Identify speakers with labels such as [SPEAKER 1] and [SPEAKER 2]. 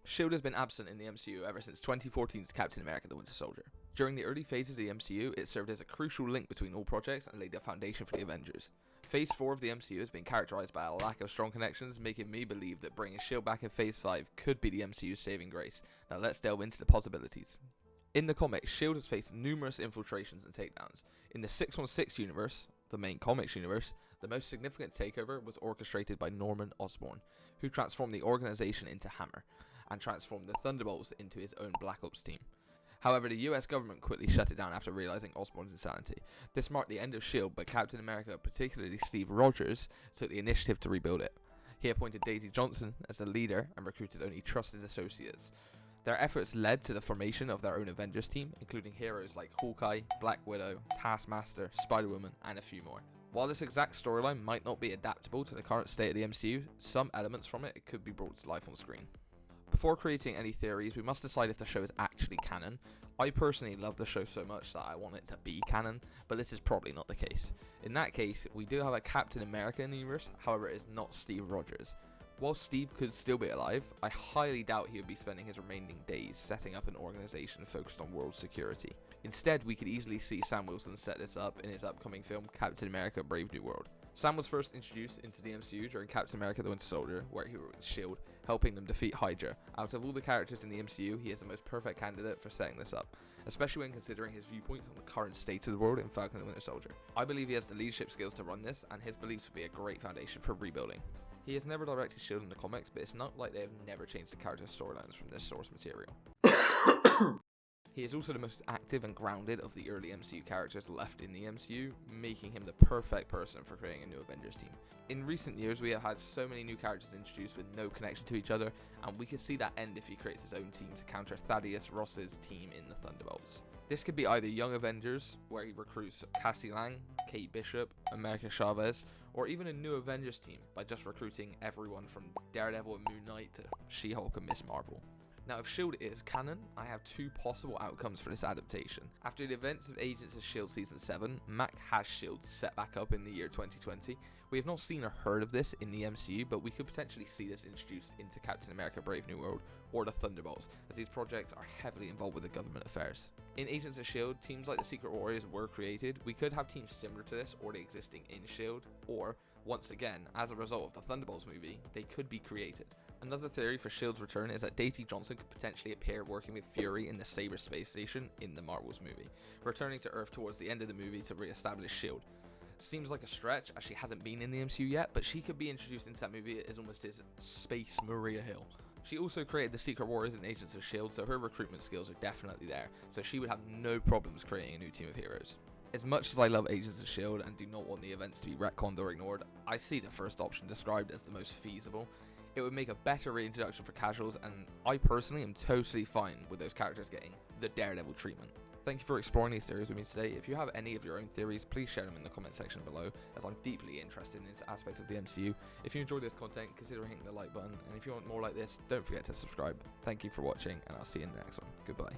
[SPEAKER 1] S.H.I.E.L.D. has been absent in the MCU ever since 2014's Captain America the Winter Soldier. During the early phases of the MCU, it served as a crucial link between all projects and laid the foundation for the Avengers. Phase 4 of the MCU has been characterized by a lack of strong connections, making me believe that bringing S.H.I.E.L.D. back in Phase 5 could be the MCU's saving grace. Now let's delve into the possibilities. In the comics, S.H.I.E.L.D. has faced numerous infiltrations and takedowns. In the 616 universe, the main comics universe, the most significant takeover was orchestrated by Norman Osborn, who transformed the organization into Hammer, and transformed the Thunderbolts into his own Black Ops team. However, the US government quickly shut it down after realizing Osborn's insanity. This marked the end of S.H.I.E.L.D., but Captain America, particularly Steve Rogers, took the initiative to rebuild it. He appointed Daisy Johnson as the leader and recruited only trusted associates. Their efforts led to the formation of their own Avengers team, including heroes like Hawkeye, Black Widow, Taskmaster, Spider-Woman, and a few more. While this exact storyline might not be adaptable to the current state of the MCU, some elements from it could be brought to life on screen. Before creating any theories, we must decide if the show is actually canon. I personally love the show so much that I want it to be canon, but this is probably not the case. In that case, we do have a Captain America in the universe, however it is not Steve Rogers. While Steve could still be alive, I highly doubt he would be spending his remaining days setting up an organization focused on world security. Instead, we could easily see Sam Wilson set this up in his upcoming film Captain America Brave New World. Sam was first introduced into the MCU during Captain America the Winter Soldier, where he was S.H.I.E.L.D., helping them defeat Hydra. Out of all the characters in the MCU, he is the most perfect candidate for setting this up, especially when considering his viewpoints on the current state of the world in Falcon and the Winter Soldier. I believe he has the leadership skills to run this, and his beliefs would be a great foundation for rebuilding. He has never directed S.H.I.E.L.D. in the comics, but it's not like they have never changed the character storylines from this source material. He is also the most active and grounded of the early MCU characters left in the MCU, making him the perfect person for creating a new Avengers team. In recent years, we have had so many new characters introduced with no connection to each other, and we could see that end if he creates his own team to counter Thaddeus Ross's team in the Thunderbolts. This could be either Young Avengers, where he recruits Cassie Lang, Kate Bishop, America Chavez, or even a new Avengers team by just recruiting everyone from Daredevil and Moon Knight to She-Hulk and Miss Marvel. Now, if S.H.I.E.L.D. is canon, I have two possible outcomes for this adaptation. After the events of Agents of S.H.I.E.L.D. Season 7, Mac has S.H.I.E.L.D. set back up in the year 2020. We have not seen or heard of this in the MCU, but we could potentially see this introduced into Captain America Brave New World or the Thunderbolts, as these projects are heavily involved with the government affairs. In Agents of S.H.I.E.L.D., teams like the Secret Warriors were created. We could have teams similar to this already existing in S.H.I.E.L.D., or, once again, as a result of the Thunderbolts movie, they could be created. Another theory for S.H.I.E.L.D.'s return is that Daisy Johnson could potentially appear working with Fury in the Sabre space station in the Marvels movie, returning to Earth towards the end of the movie to re-establish S.H.I.E.L.D. Seems like a stretch, as she hasn't been in the MCU yet, but she could be introduced into that movie as almost his Space Maria Hill. She also created the Secret Warriors and Agents of S.H.I.E.L.D., so her recruitment skills are definitely there, so she would have no problems creating a new team of heroes. As much as I love Agents of S.H.I.E.L.D. and do not want the events to be retconned or ignored, I see the first option described as the most feasible. It would make a better reintroduction for casuals, and I personally am totally fine with those characters getting the Daredevil treatment. Thank you for exploring these theories with me today. If you have any of your own theories, please share them in the comment section below, as I'm deeply interested in this aspect of the MCU. If you enjoyed this content, consider hitting the like button, and if you want more like this, don't forget to subscribe. Thank you for watching, and I'll see you in the next one. Goodbye.